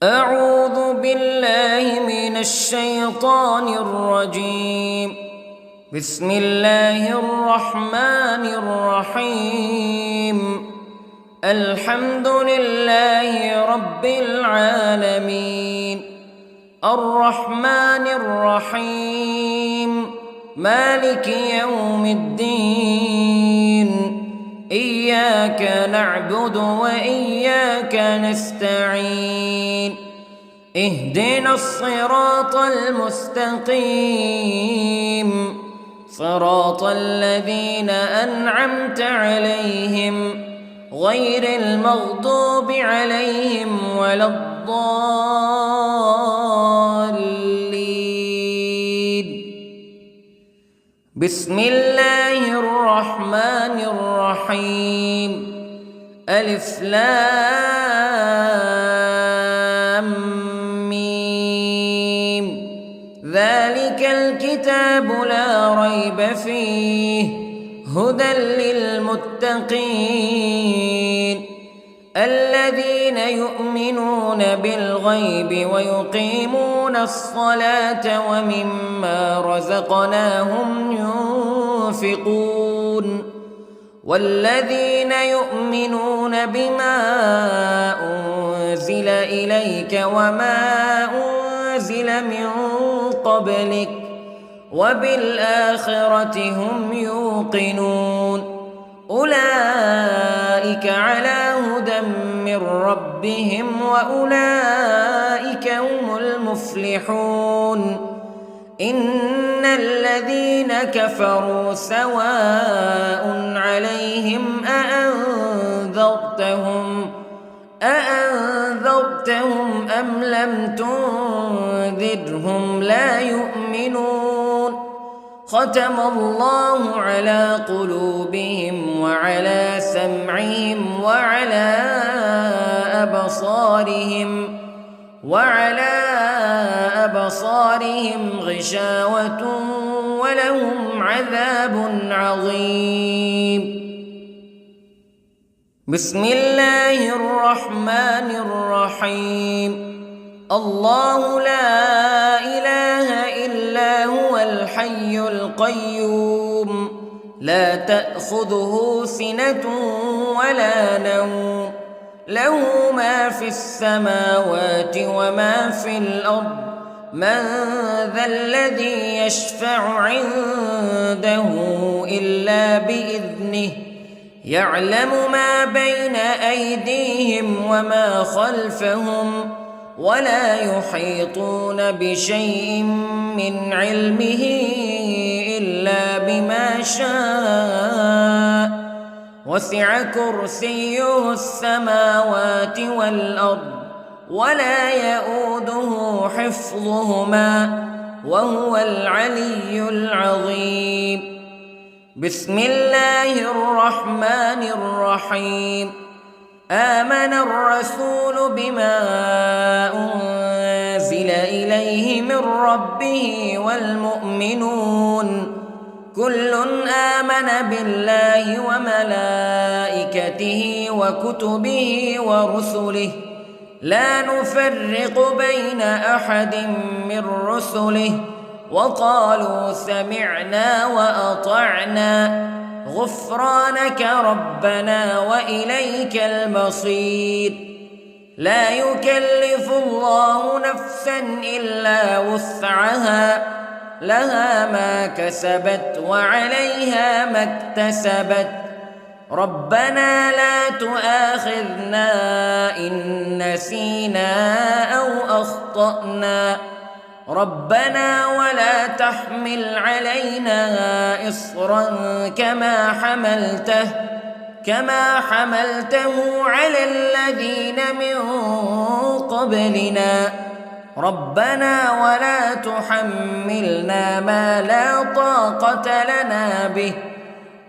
أعوذ بالله من الشيطان الرجيم. بسم الله الرحمن الرحيم. الحمد لله رب العالمين، الرحمن الرحيم، مالك يوم الدين. إياك نعبد وإياك نستعين. اهدنا الصراط المستقيم، صراط الذين أنعمت عليهم غير المغضوب عليهم ولا الضالين. بسم الله الرحمن الرحيم. ألف لام ميم. ذلك الكتاب لا ريب فيه هدى للمتقين الذين يؤمنون بالغيب ويقيمون الصلاة ومما رزقناهم ينفقون والذين يؤمنون بما أنزل إليك وما أنزل من قبلك وبالآخرة هم يوقنون. أولئك على هدى من ربهم وأولئك هم المفلحون. إن الذين كفروا سواء عليهم أأنذرتهم أم لم تنذرهم لا يؤمنون. ختم الله على قلوبهم وعلى سمعهم وعلى أبصارهم غشاوة ولهم عذاب عظيم. بسم الله الرحمن الرحيم. الله لا إله إلا هو الحي القيوم لا تأخذه سنة ولا نوم له ما في السماوات وما في الأرض. من ذا الذي يشفع عنده إلا بإذنه يعلم ما بين أيديهم وما خلفهم ولا يحيطون بشيء من علمه إلا بما شاء. وسع كرسيه السماوات والأرض ولا يؤوده حفظهما وهو العلي العظيم. بسم الله الرحمن الرحيم. آمن الرسول بما أنزل إليه من ربه والمؤمنون كل آمن بالله وملائكته وكتبه ورسله لا نفرق بين أحد من رسله وقالوا سمعنا وأطعنا غفرانك ربنا وإليك المصير. لا يكلف الله نفسا إلا وسعها لها ما كسبت وعليها ما اكتسبت. ربنا لا تؤاخذنا إن نسينا أو أخطأنا ربنا ولا تحمل علينا إصرا كما حملته على الذين من قبلنا ربنا ولا تحملنا ما لا طاقة لنا به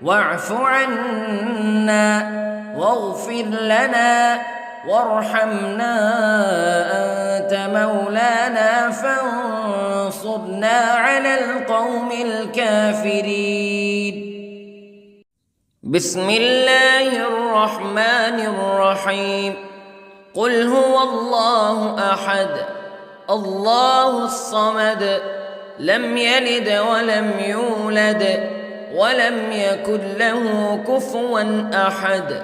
واعف عنا واغفر لنا وارحمنا أنت مولانا فانصرنا على القوم الكافرين. بسم الله الرحمن الرحيم. قل هو الله أحد الله الصمد لم يلد ولم يولد ولم يكن له كفوا أحد.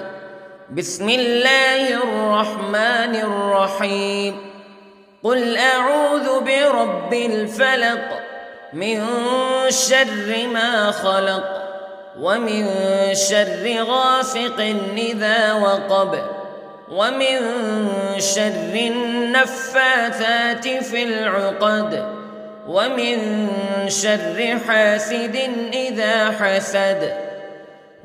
بسم الله الرحمن الرحيم. قل أعوذ برب الفلق من شر ما خلق ومن شر غاسق إذا وقب ومن شر النفاثات في العقد ومن شر حاسد إذا حسد.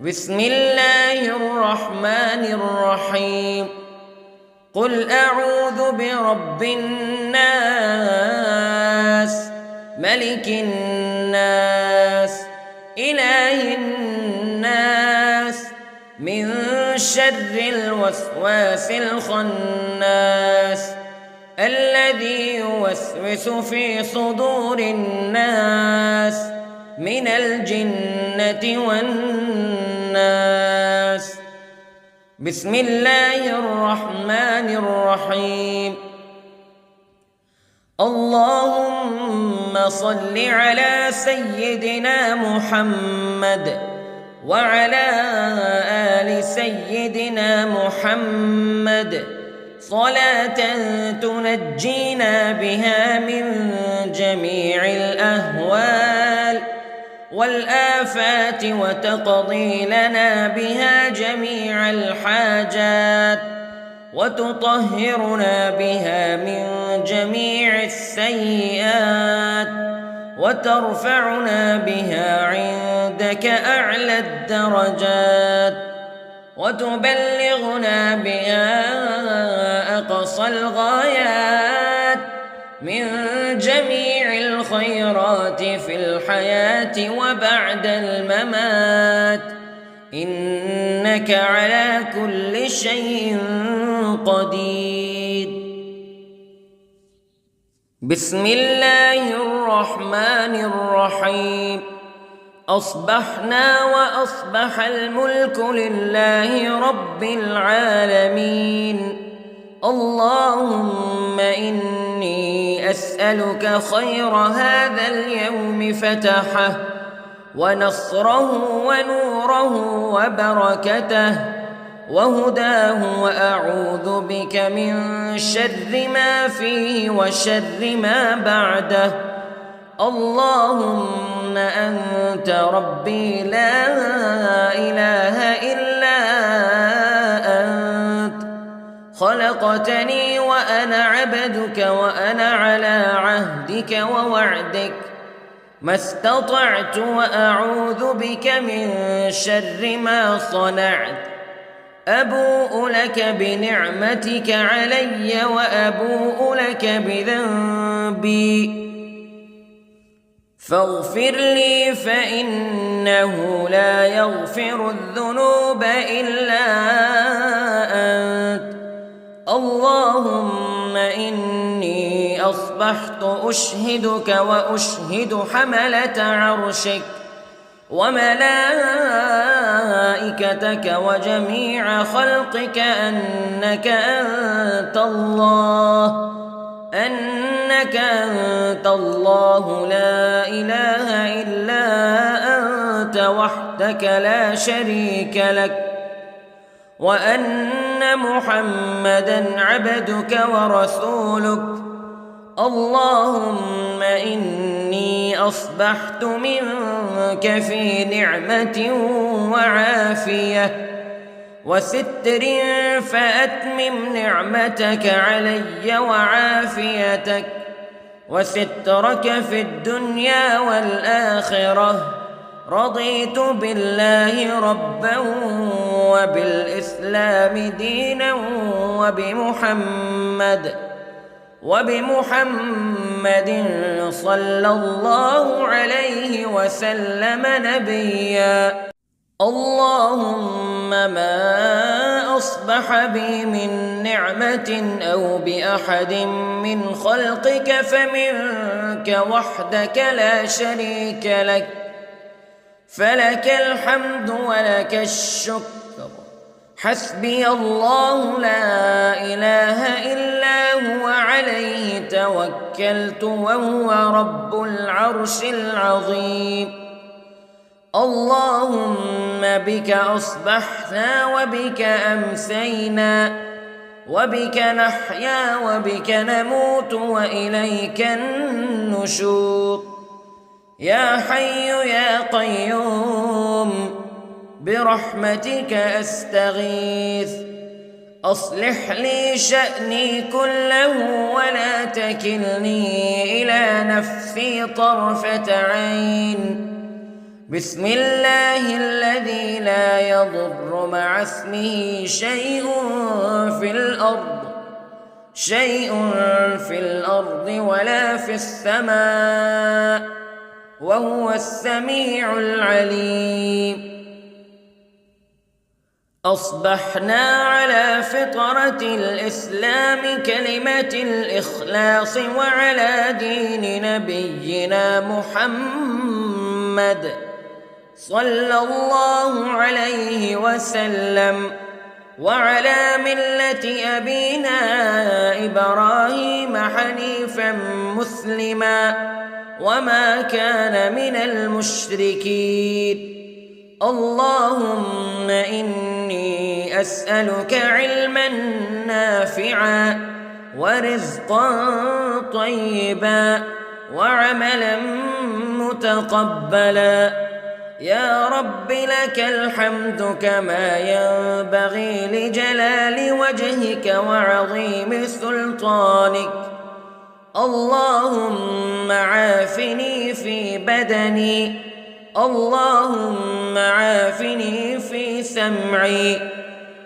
بسم الله الرحمن الرحيم. قل أعوذ برب الناس ملك الناس إله الناس من شر الوسواس الخناس الذي يوسوس في صدور الناس من الجنة والناس. بسم الله الرحمن الرحيم. اللهم صل على سيدنا محمد وعلى آل سيدنا محمد صلاة تنجينا بها من جميع الأهوال والآفات وتقضي لنا بها جميع الحاجات وتطهرنا بها من جميع السيئات وترفعنا بها عندك أعلى الدرجات وتبلغنا بها أقصى الغايات من جميع الخيرات في الحياة وبعد الممات إنك على كل شيء قدير. بسم الله الرحمن الرحيم. أصبحنا وأصبح الملك لله رب العالمين. اللهم إني أسألك خير هذا اليوم فتحه ونصره ونوره وبركته وهداه وأعوذ بك من شر ما فيه وشر ما بعده. اللهم أنت ربي لا إله إلا أنت خلقتني وأنا عبدك وأنا على عهدك ووعدك ما استطعت وأعوذ بك من شر ما صنعت. أبوء لك بنعمتك علي وأبوء لك بذنبي فاغفر لي فإنه لا يغفر الذنوب إلا أنت. اللهم إني أصبحت أشهدك وأشهد حملة عرشك وملائكتك وجميع خلقك أنك أنت الله لا إله إلا أنت وحدك لا شريك لك وأن محمدًا عبدك ورسولك. اللهم إني أصبحت منك في نعمة وعافية وستر فأتمم نعمتك علي وعافيتك وسترك في الدنيا والآخرة. رضيت بالله ربا وبالإسلام دينا وبمحمد صلى الله عليه وسلم نبيا. اللهم ما أصبح بي من نعمة أو بأحد من خلقك فمنك وحدك لا شريك لك فلك الحمد ولك الشكر حسبي الله لا إله إلا هو عليه توكلت وهو رب العرش العظيم. اللهم بك أصبحنا وبك أمسينا وبك نحيا وبك نموت وإليك النشور. يا حي يا قيوم برحمتك أستغيث، أصلح لي شأني كله ولا تكلني إلى نفسي طرفة عين. بسم الله الذي لا يضر مع اسمه شيء في الأرض ولا في السماء وهو السميع العليم. أصبحنا على فطرة الإسلام كلمة الإخلاص وعلى دين نبينا محمد صلى الله عليه وسلم وعلى ملة أبينا إبراهيم حنيفا مسلما وما كان من المشركين. اللهم إني أسألك علما نافعا ورزقا طيبا وعملا متقبلا. يا رب لك الحمد كما ينبغي لجلال وجهك وعظيم سلطانك. اللهم عافني في بدني، اللهم عافني في سمعي،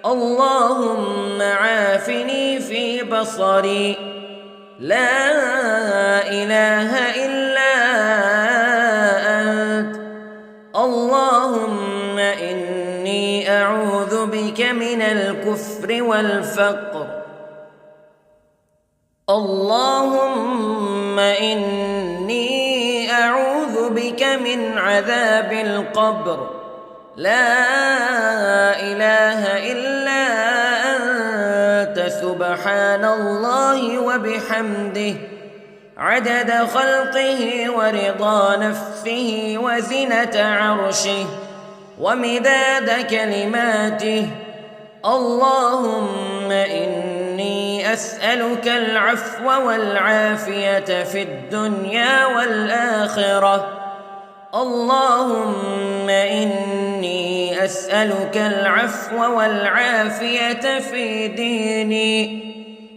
اللهم عافني في بصري. لا إله إلا أنت. اللهم إني أعوذ بك من الكفر والفقر. اللهم إني أعوذ بك من عذاب القبر. لا إله إلا أنت سبحان الله وبحمده عدد خلقه ورضا نفسه وزنة عرشه ومداد كلماته. اللهم إني أسألك العفو والعافية في الدنيا والآخرة. اللهم إني أسألك العفو والعافية في ديني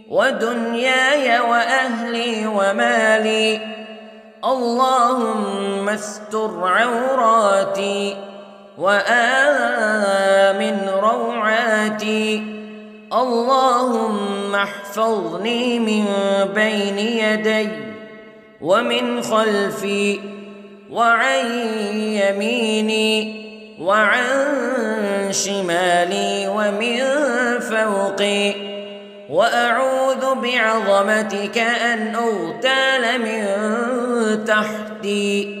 ودنياي وأهلي ومالي. اللهم استر عوراتي وآمن روعاتي. اللهم احفظني من بين يدي ومن خلفي وعن يميني وعن شمالي ومن فوقي، وأعوذ بعظمتك أن أغتال من تحتي.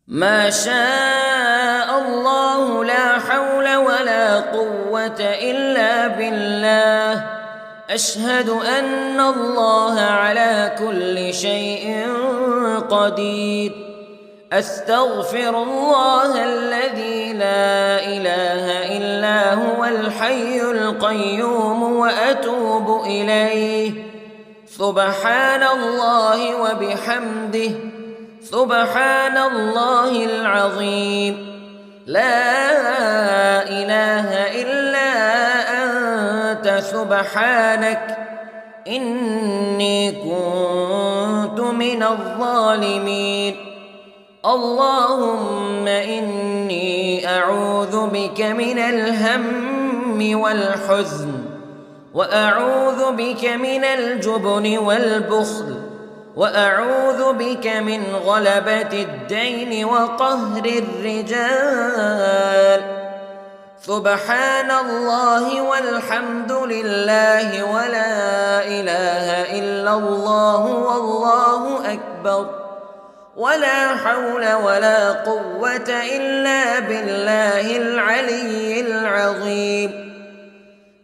ما شاء الله لا حول ولا قوة إلا بالله. أشهد أن الله على كل شيء قدير. أستغفر الله الذي لا إله إلا هو الحي القيوم وأتوب إليه. سبحان الله وبحمده سبحان الله العظيم. لا إله إلا أنت سبحانك إني كنت من الظالمين. اللهم إني أعوذ بك من الهم والحزن، وأعوذ بك من الجبن والبخل، وأعوذ بك من غلبة الدين وقهر الرجال. سبحان الله والحمد لله ولا إله إلا الله والله أكبر. ولا حول ولا قوة إلا بالله العلي العظيم.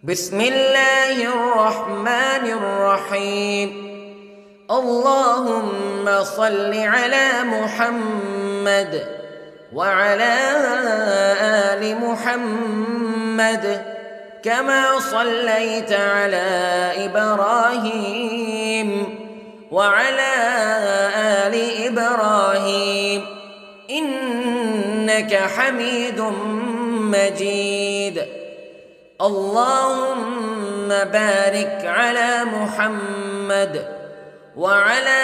بسم الله الرحمن الرحيم. اللهم صل على محمد وعلى آل محمد كما صليت على إبراهيم وعلى آل إبراهيم إنك حميد مجيد. اللهم بارك على محمد وعلى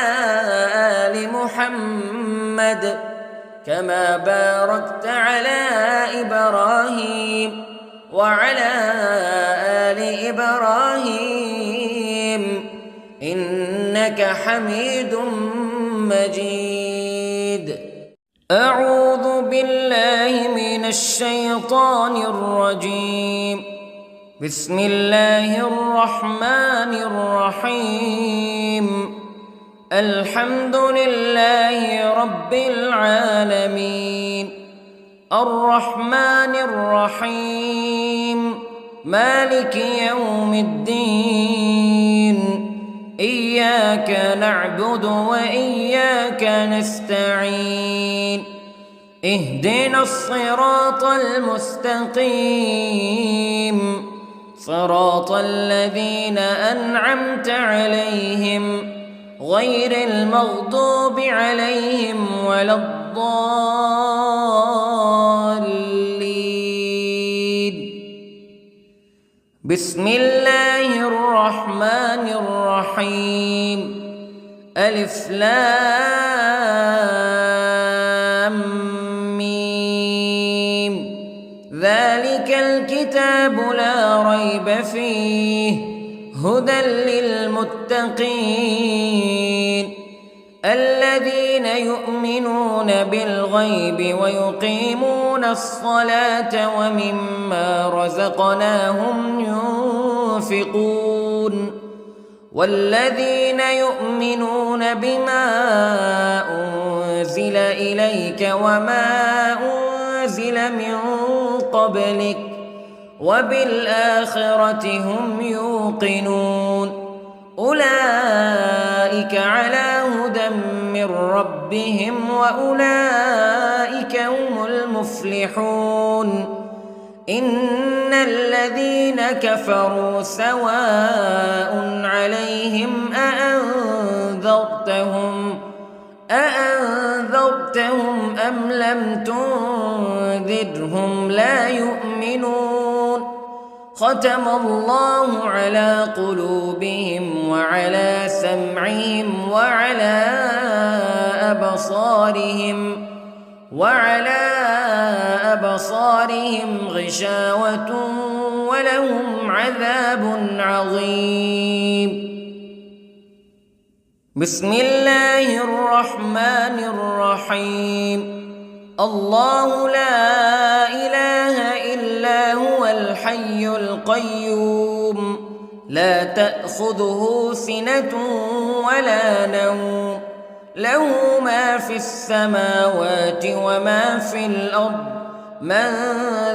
آل محمد كما باركت على إبراهيم وعلى آل إبراهيم إنك حميد مجيد. أعوذ بالله من الشيطان الرجيم. بسم الله الرحمن الرحيم. الحمد لله رب العالمين الرحمن الرحيم مالك يوم الدين إياك نعبد وإياك نستعين اهدنا الصراط المستقيم صراط الذين أنعمت عليهم غير المغضوب عليهم ولا الضالين. بسم الله الرحمن الرحيم. ألف لام ميم. ذلك الكتاب لا ريب فيه هدى للمتقين الذين يؤمنون بالغيب ويقيمون الصلاة ومما رزقناهم ينفقون والذين يؤمنون بما أنزل إليك وما أنزل من قبلك وبالآخرة هم يوقنون أولئك على هدى من ربهم وأولئك هم المفلحون. إن الذين كفروا سواء عليهم أأنذرتهم أم لم تنذرهم لا يؤمنون. ختم الله على قلوبهم وعلى سمعهم وعلى أبصارهم غشاوة ولهم عذاب عظيم. بسم الله الرحمن الرحيم. الله لا إله إلا هو الحي القيوم لا تأخذه سنة ولا نوم له ما في السماوات وما في الأرض من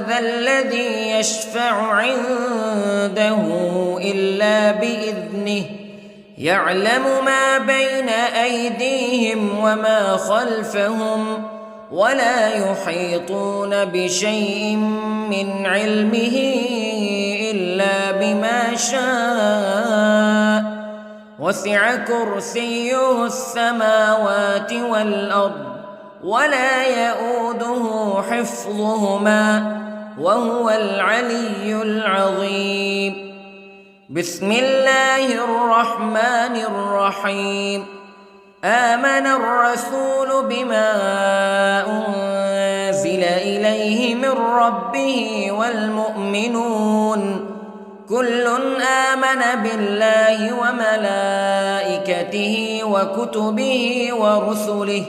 ذا الذي يشفع عنده إلا بإذنه يعلم ما بين أيديهم وما خلفهم ولا يحيطون بشيء من علمه إلا بما شاء وسع كرسيه السماوات والأرض ولا يؤوده حفظهما وهو العلي العظيم. بسم الله الرحمن الرحيم. آمن الرسول بما أنزل إليه من ربه والمؤمنون كل آمن بالله وملائكته وكتبه ورسله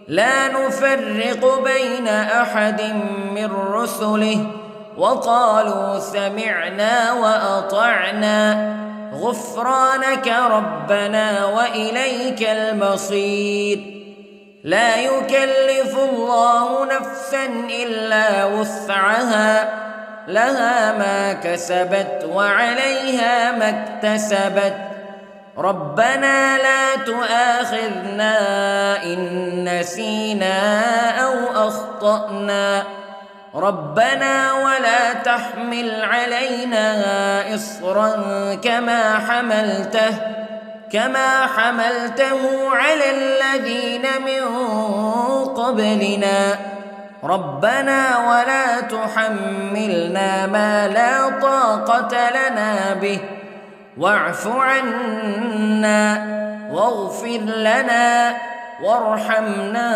لا نفرق بين أحد من رسله وقالوا سمعنا وأطعنا غفرانك ربنا وإليك المصير. لا يكلف الله نفسا إلا وسعها لها ما كسبت وعليها ما اكتسبت ربنا لا تؤاخذنا إن نسينا أو أخطأنا ربنا ولا تحمل علينا إصرا كما حملته على الذين من قبلنا ربنا ولا تحملنا ما لا طاقة لنا به واعف عنا واغفر لنا وارحمنا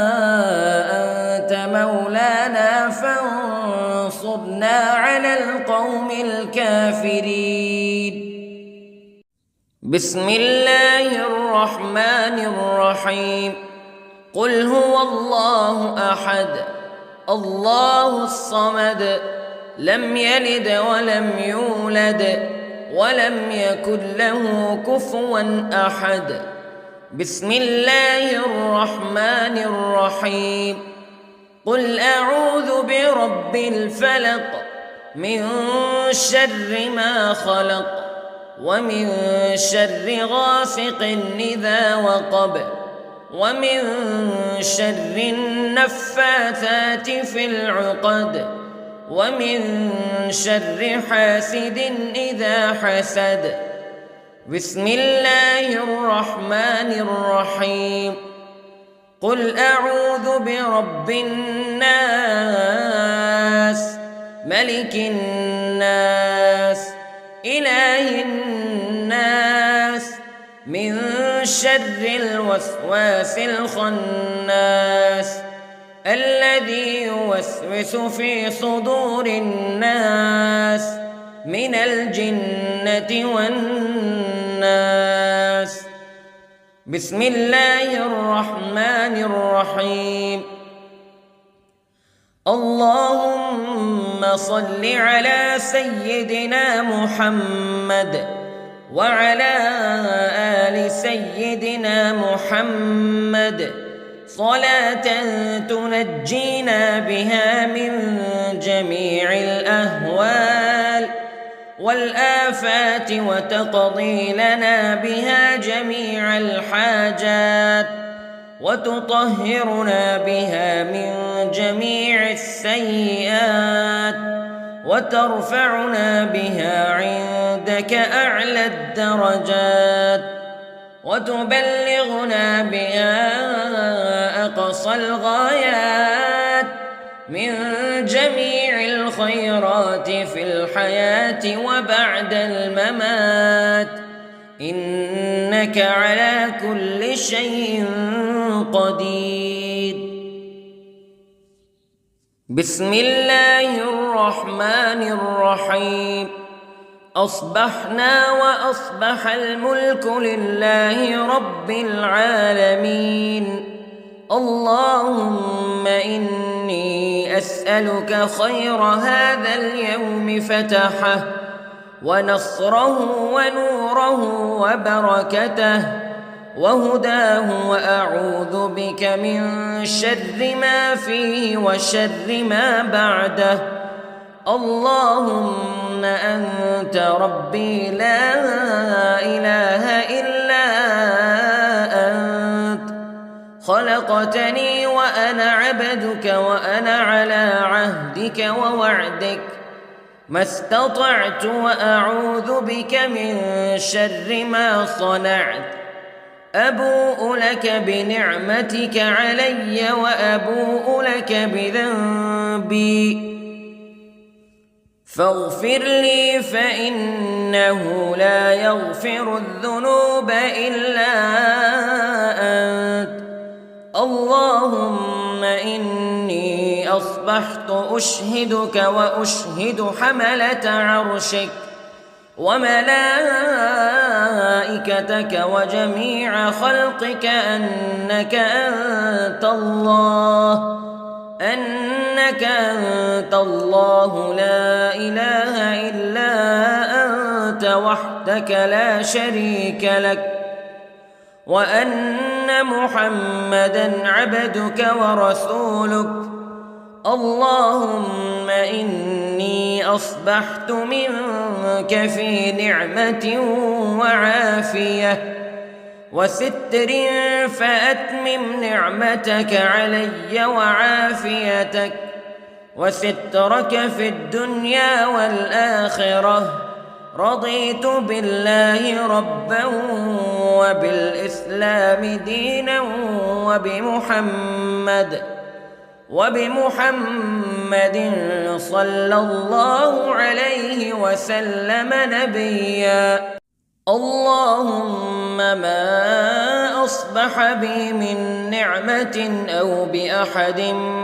أنت مولانا فانصرنا على القوم الكافرين. بسم الله الرحمن الرحيم. قل هو الله أحد الله الصمد لم يلد ولم يولد ولم يكن له كفوا أحد. بسم الله الرحمن الرحيم. قل أعوذ برب الفلق من شر ما خلق ومن شر غاسق إذا وقب ومن شر النفاثات في العقد ومن شر حاسد إذا حسد. بسم الله الرحمن الرحيم. قل أعوذ برب الناس ملك الناس إله الناس من شر الوسواس الخناس الذي يوسوس في صدور الناس من الجنة والناس. بسم الله الرحمن الرحيم. اللهم صل على سيدنا محمد وعلى آل سيدنا محمد صلاة تنجينا بها من جميع الأهوال والآفات وتقضي لنا بها جميع الحاجات وتطهرنا بها من جميع السيئات وترفعنا بها عندك أعلى الدرجات وتبلغنا بها أقصى الغايات من جميع الخيرات في الحياة وبعد الممات إنك على كل شيء قدير. بسم الله الرحمن الرحيم. أصبحنا وأصبح الملك لله رب العالمين. اللهم إني أسألك خير هذا اليوم فتحه ونصره ونوره وبركته وهداه وأعوذ بك من شر ما فيه وشر ما بعده. اللهم أنت ربي لا إله إلا أنت خلقتني وأنا عبدك وأنا على عهدك ووعدك ما استطعت وأعوذ بك من شر ما صنعت. أبوء لك بنعمتك علي وأبوء لك بذنبي فاغفر لي فإنه لا يغفر الذنوب إلا أنت. اللهم إني أصبحت أشهدك وأشهد حملة عرشك وملائكتك وجميع خلقك أنك أنت الله لا إله إلا أنت وحدك لا شريك لك وأن محمدًا عبدك ورسولك. اللهم إني أصبحت منك في نعمة وعافية وستر، فأتمم نعمتك علي وعافيتك وسترك في الدنيا والآخرة. رضيت بالله ربا وبالإسلام دينا وبمحمد صلى الله عليه وسلم نبيا. اللهم ما أصبح بي من نعمة أو بأحد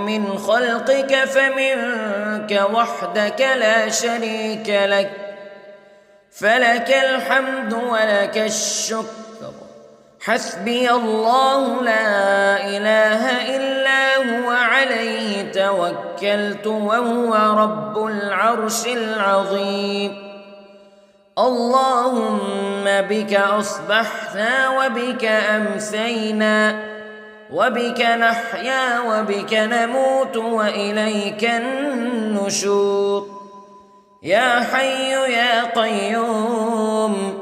من خلقك فمنك وحدك لا شريك لك، فلك الحمد ولك الشكر. حسبي الله لا إله إلا هو عليه توكلت وهو رب العرش العظيم. اللهم بك أصبحنا وبك أمسينا وبك نحيا وبك نموت وإليك النشور. يا حي يا قيوم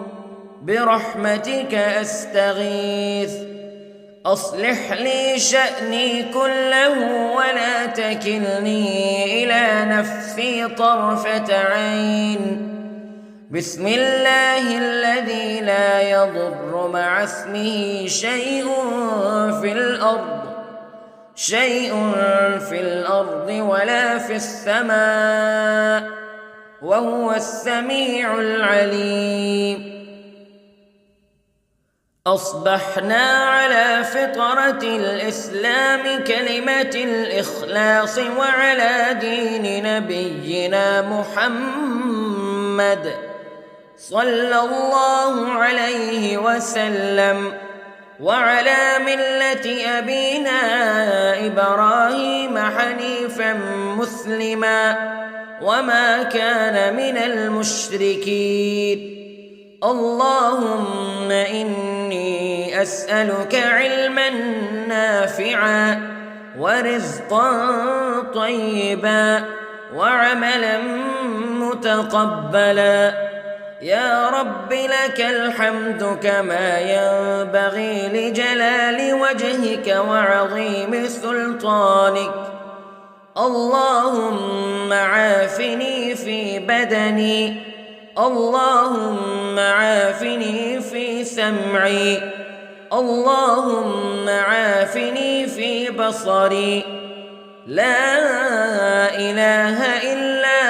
برحمتك أستغيث، أصلح لي شأني كله ولا تكلني إلى نفسي طرفة عين. بسم الله الذي لا يضر مع اسمه شيء في الأرض ولا في السماء، وهو السميع العليم. أصبحنا على فطرة الإسلام كلمة الإخلاص وعلى دين نبينا محمد صلى الله عليه وسلم، وعلى ملة أبينا إبراهيم حنيفا مسلما وما كان من المشركين. اللهم إني أسألك علما نافعا ورزقا طيبا وعملا متقبلا. يا رب لك الحمد كما ينبغي لجلال وجهك وعظيم سلطانك. اللهم عافني في بدني، اللهم عافني في سمعي، اللهم عافني في بصري. لا إله إلا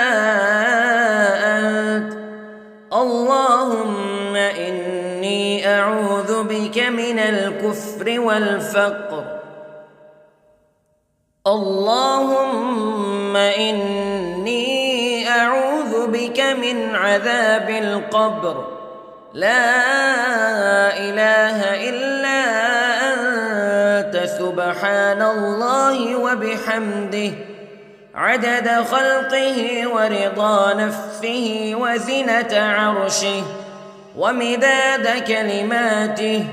أنت. اللهم إني أعوذ بك من الكفر والفقر. اللهم إني أعوذ بك من عذاب القبر. لا إله إلا أنت سبحان الله وبحمده عدد خلقه ورضا نفسه وزنة عرشه ومداد كلماته.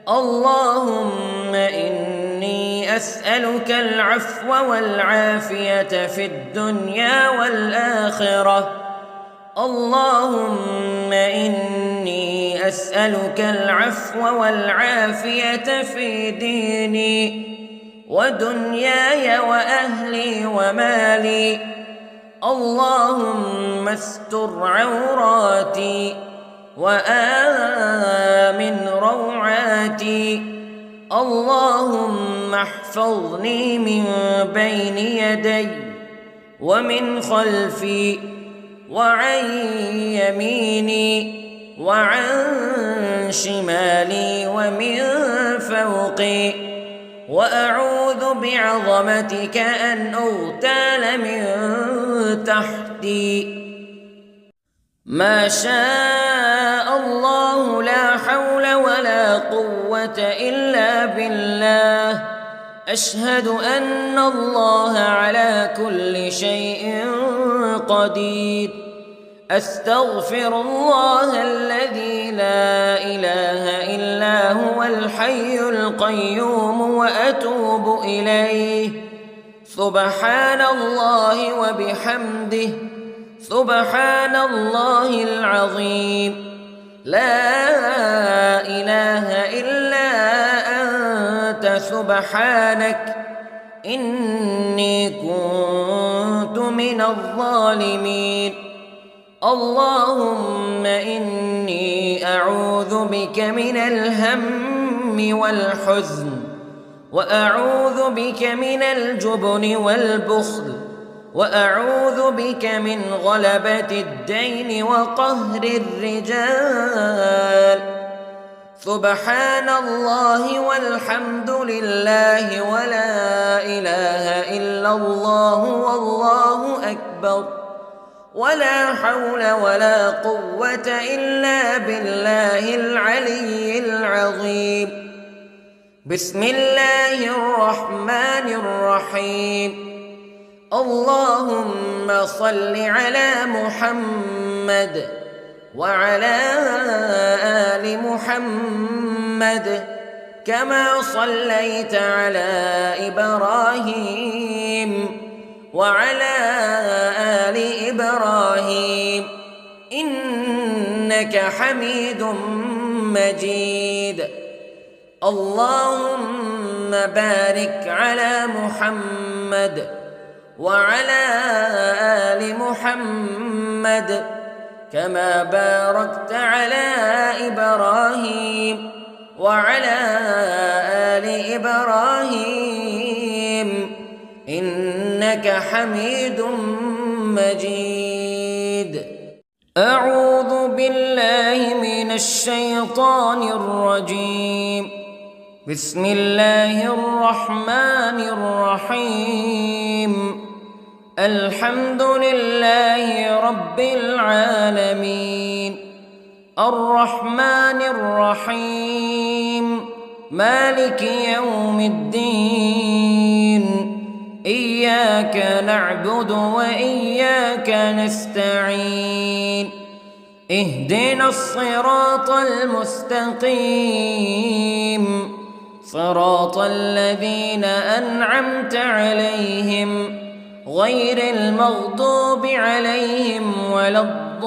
اللهم إني أسألك العفو والعافية في الدنيا والآخرة. اللهم إني أسألك العفو والعافية في ديني ودنياي وأهلي ومالي. اللهم استر عوراتي وآمن روعاتي. اللهم احفظني من بين يدي ومن خلفي وعن يميني وعن شمالي ومن فوقي، وأعوذ بعظمتك أن أغتال من تحتي. ما شاء الله لا حول ولا قوة إلا بالله. أشهد أن الله على كل شيء قدير. أستغفر الله الذي لا إله إلا هو الحي القيوم وأتوب إليه. سبحان الله وبحمده، سبحان الله العظيم. لا إله إلا أنت سبحانك إني كنت من الظالمين. اللهم إني أعوذ بك من الهم والحزن، وأعوذ بك من الجبن والبخل، وأعوذ بك من غلبة الدين وقهر الرجال. سبحان الله والحمد لله ولا إله إلا الله والله أكبر، ولا حول ولا قوة إلا بالله العلي العظيم. بسم الله الرحمن الرحيم. اللهم صل على محمد وعلى آل محمد كما صليت على إبراهيم وعلى آل إبراهيم إنك حميد مجيد. اللهم بارك على محمد وعلى آل محمد كما باركت على إبراهيم وعلى آل إبراهيم إنك حميد مجيد. أعوذ بالله من الشيطان الرجيم. بسم الله الرحمن الرحيم. الحمد لله رب العالمين، الرحمن الرحيم، مالك يوم الدين. إياك نعبد وإياك نستعين. اهدنا الصراط المستقيم، صراط الذين أنعمت عليهم غير المغضوب عليهم ولا الضالين.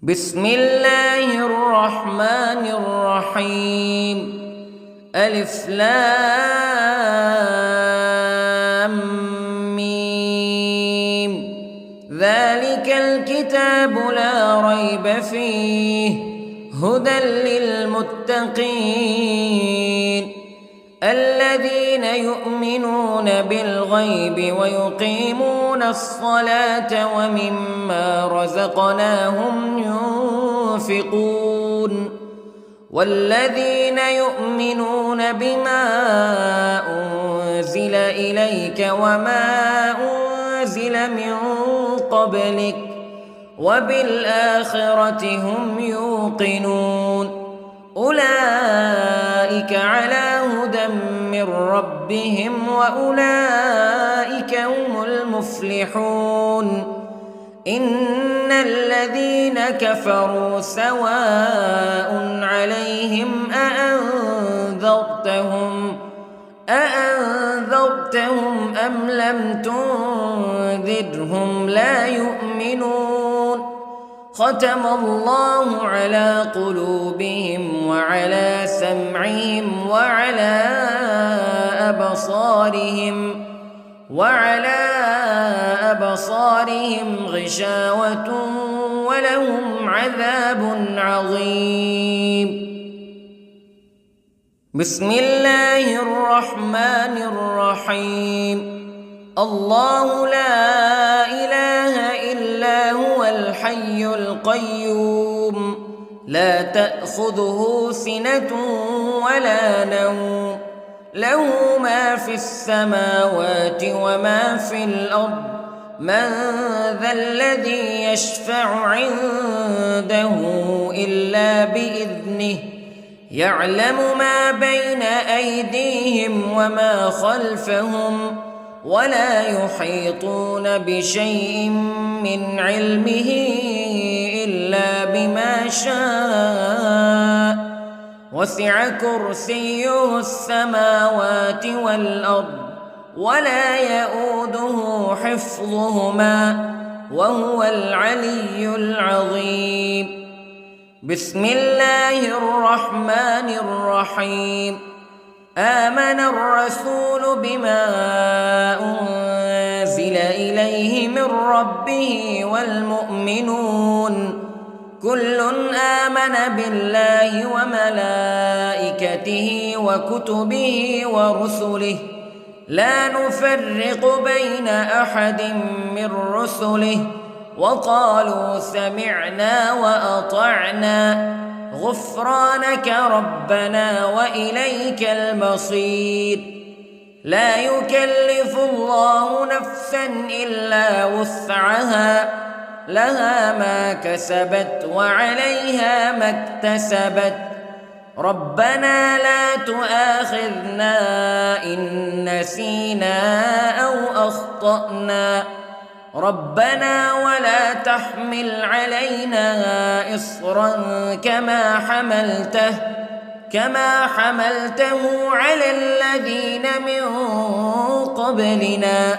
بسم الله الرحمن الرحيم. ألف لام ميم. ذلك الكتاب لا ريب فيه هدى للمتقين الذين يؤمنون بالغيب ويقيمون الصلاة ومما رزقناهم ينفقون والذين يؤمنون بما أنزل إليك وما أنزل من قبلك وبالآخرة هم يوقنون أولئك على هدى من ربهم وأولئك هم المفلحون. إن الذين كفروا سواء عليهم أأنذرتهم أم لم تنذرهم لا يؤمنون. ختم الله على قلوبهم وعلى سمعهم وعلى أبصارهم غشاوة ولهم عذاب عظيم. بسم الله الرحمن الرحيم. الله لا إله إلا هو الحي القيوم لا تأخذه سنة ولا نوم له ما في السماوات وما في الأرض من ذا الذي يشفع عنده إلا بإذنه يعلم ما بين أيديهم وما خلفهم ولا يحيطون بشيء من علمه إلا بما شاء وسع كرسيه السماوات والأرض ولا يؤوده حفظهما وهو العلي العظيم. بسم الله الرحمن الرحيم. آمن الرسول بما أنزل إليه من ربه والمؤمنون كل آمن بالله وملائكته وكتبه ورسله لا نفرق بين أحد من رسله وقالوا سمعنا وأطعنا غفرانك ربنا وإليك المصير. لا يكلف الله نفسا إلا وسعها لها ما كسبت وعليها ما اكتسبت ربنا لا تؤاخذنا إن نسينا أو أخطأنا ربنا ولا تحمل علينا إصرا كما حملته على الذين من قبلنا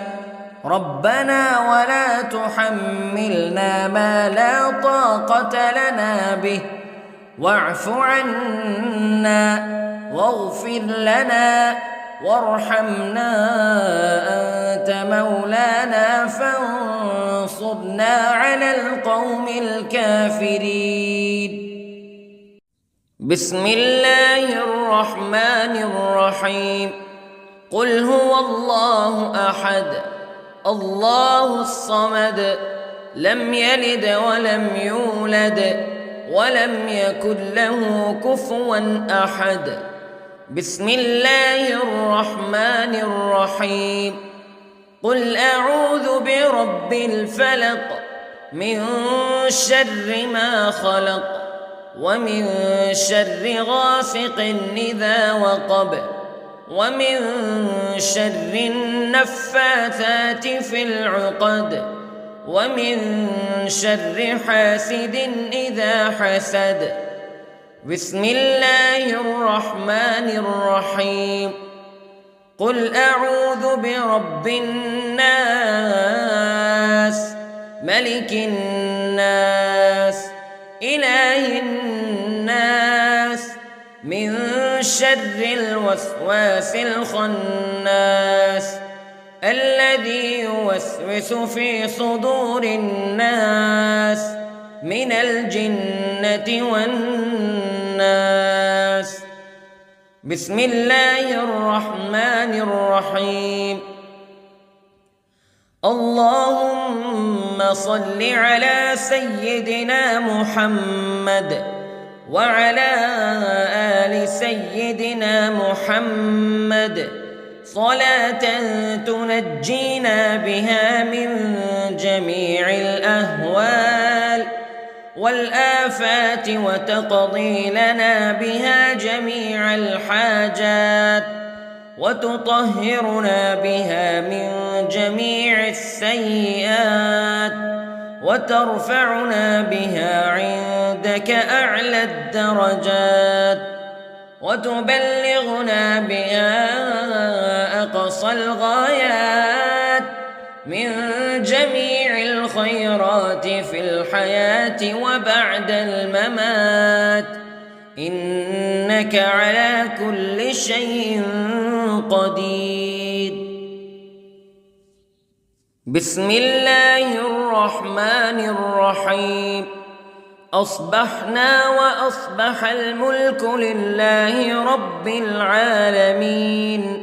ربنا ولا تحملنا ما لا طاقة لنا به واعف عنا واغفر لنا وارحمنا أنت مولانا فانصرنا على القوم الكافرين. بسم الله الرحمن الرحيم. قل هو الله أحد الله الصمد لم يلد ولم يولد ولم يكن له كفوا أحد. بسم الله الرحمن الرحيم. قل أعوذ برب الفلق من شر ما خلق ومن شر غاسق إذا وقب ومن شر النفاثات في العقد ومن شر حاسد إذا حسد. بسم الله الرحمن الرحيم. قل أعوذ برب الناس ملك الناس إله الناس من شر الوسواس الخناس الذي يوسوس في صدور الناس من الجنة والناس. بسم الله الرحمن الرحيم. اللهم صل على سيدنا محمد وعلى آل سيدنا محمد صلاة تنجينا بها من جميع الأهوال والآفات وتقضي لنا بها جميع الحاجات وتطهرنا بها من جميع السيئات وترفعنا بها عندك أعلى الدرجات وتبلغنا بها أقصى الغايات من جميع الخيرات في الحياة وبعد الممات إنك على كل شيء قدير. بسم الله الرحمن الرحيم. أصبحنا وأصبح الملك لله رب العالمين.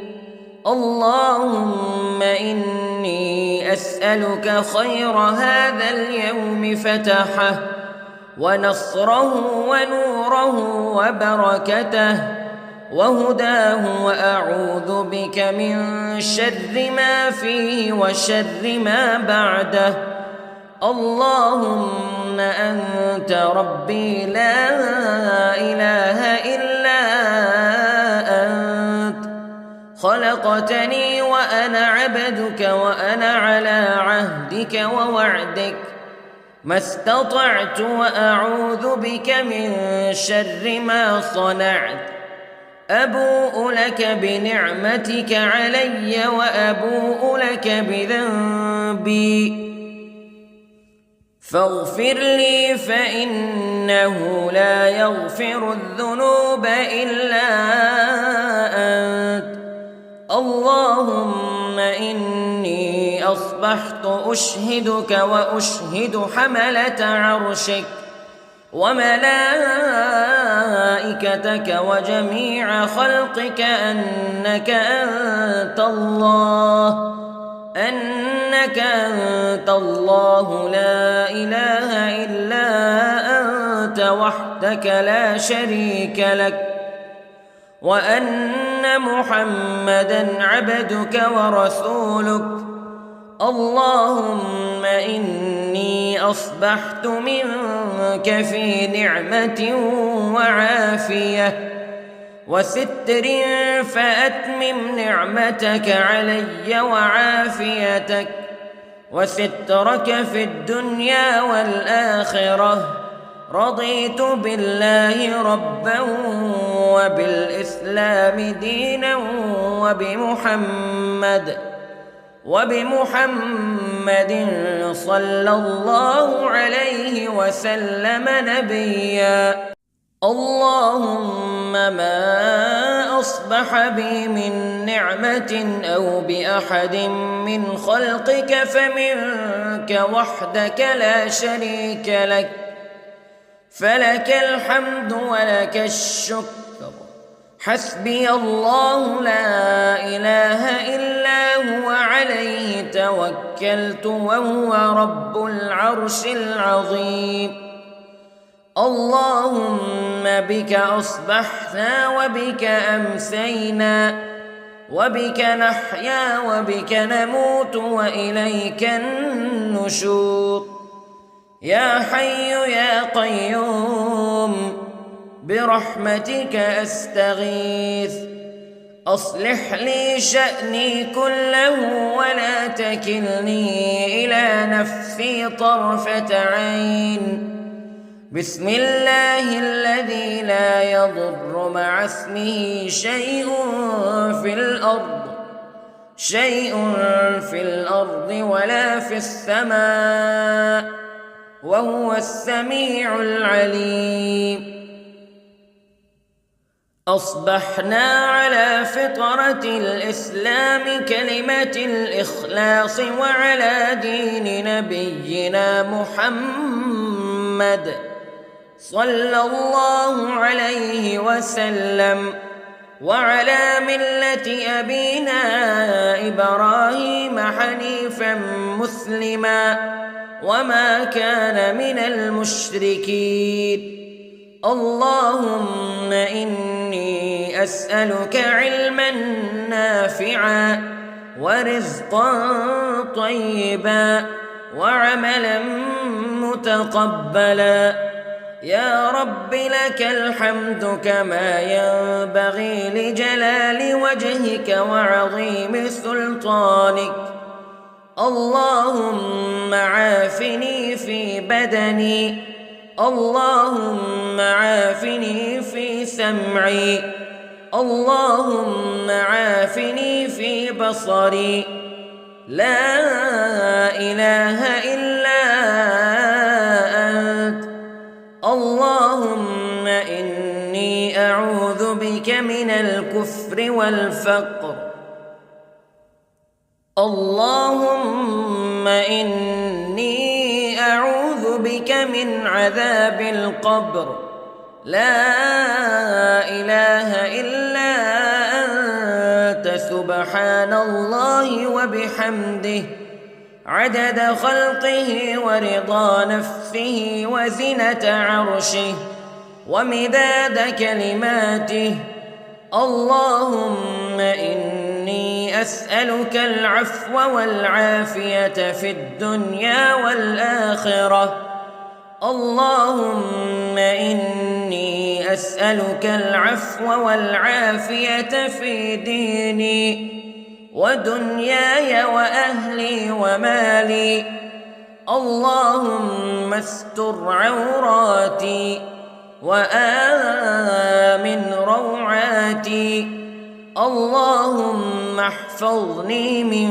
اللهم إني أسألك خير هذا اليوم فتحه ونصره ونوره وبركته وهداه وأعوذ بك من شر ما فيه وشر ما بعده. اللهم أنت ربي لا إله إلا أنت خلقتني وأنا عبدك وأنا على عهدك ووعدك ما استطعت وأعوذ بك من شر ما صنعت أبوء لك بنعمتك علي وأبوء لك بذنبي فاغفر لي فإنه لا يغفر الذنوب إلا أنت اللهم إني أصبحت أشهدك وأشهد حملة عرشك وملائكتك وجميع خلقك أنك أنت الله لا إله إلا أنت وحدك لا شريك لك وأن محمدًا عبدك ورسولك اللهم إني أصبحت منك في نعمة وعافية وستر فأتمم نعمتك علي وعافيتك وسترك في الدنيا والآخرة رضيت بالله ربا وبالإسلام دينا وبمحمد صلى الله عليه وسلم نبيا اللهم ما أصبح بي من نعمة أو بأحد من خلقك فمنك وحدك لا شريك لك فلك الحمد ولك الشكر حسبي الله لا إله إلا هو عليه توكلت وهو رب العرش العظيم اللهم بك أصبحنا وبك أمسينا وبك نحيا وبك نموت وإليك النشور يا حي يا قيوم برحمتك أستغيث أصلح لي شأني كله ولا تكلني إلى نفسي طرفة عين بسم الله الذي لا يضر مع اسمه شيء في الأرض ولا في السماء وهو السميع العليم أصبحنا على فطرة الإسلام كلمة الإخلاص وعلى دين نبينا محمد صلى الله عليه وسلم وعلى ملة أبينا إبراهيم حنيفا مسلما وما كان من المشركين اللهم إني أسألك علما نافعا ورزقا طيبا وعملا متقبلا يا رب لك الحمد كما ينبغي لجلال وجهك وعظيم سلطانك اللهم عافني في بدني اللهم عافني في سمعي اللهم عافني في بصري لا إله إلا أنت اللهم إني أعوذ بك من الكفر والفقر اللهم إني أعوذ بك من عذاب القبر لا إله إلا أنت سبحان الله وبحمده عدد خلقه ورضا نفسه وزنة عرشه ومداد كلماته اللهم إني أسألك العفو والعافية في الدنيا والآخرة اللهم إني إني أسألك العفو والعافية في ديني ودنياي وأهلي ومالي. اللهم استر عوراتي وآمن روعاتي. اللهم احفظني من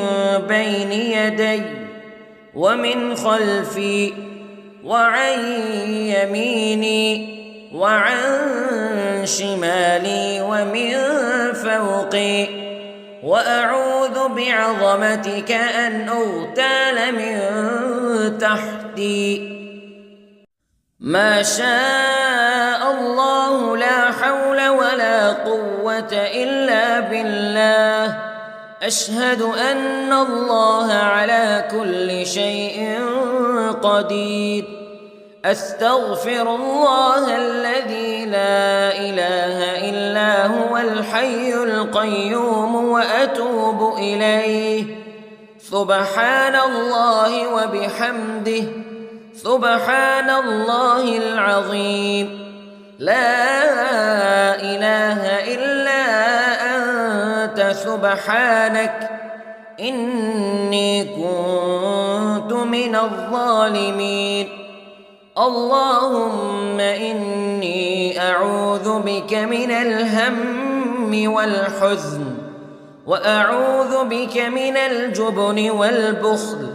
بين يدي ومن خلفي وعن يميني وعن شمالي ومن فوقي. وأعوذ بعظمتك أن أغتال من تحتي. ما شاء الله لا حول ولا قوة إلا بالله. أشهد أن الله على كل شيء قدير. أستغفر الله الذي لا إله إلا هو الحي القيوم وأتوب إليه. سبحان الله وبحمده سبحان الله العظيم. لا إله إلا أنت سبحانك إني كنت من الظالمين. اللهم إني أعوذ بك من الهم والحزن وأعوذ بك من الجبن والبخل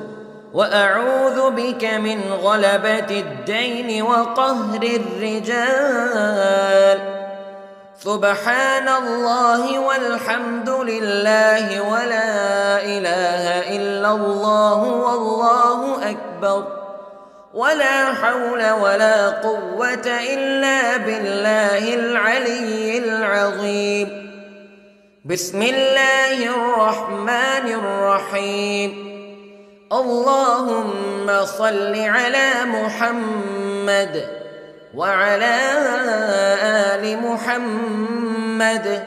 وأعوذ بك من غلبة الدين وقهر الرجال. سبحان الله والحمد لله ولا إله إلا الله والله أكبر ولا حول ولا قوة إلا بالله العلي العظيم. بسم الله الرحمن الرحيم. اللهم صل على محمد وعلى آل محمد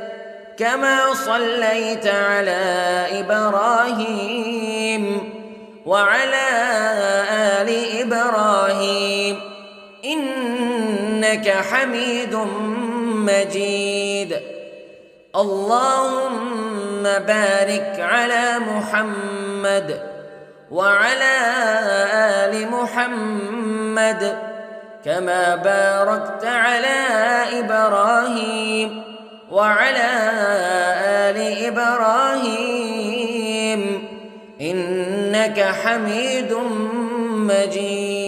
كما صليت على إبراهيم وعلى آل إبراهيم إنك حميد مجيد. اللهم بارك على محمد وعلى آل محمد كما باركت على إبراهيم وعلى آل إبراهيم إنك حميد مجيد.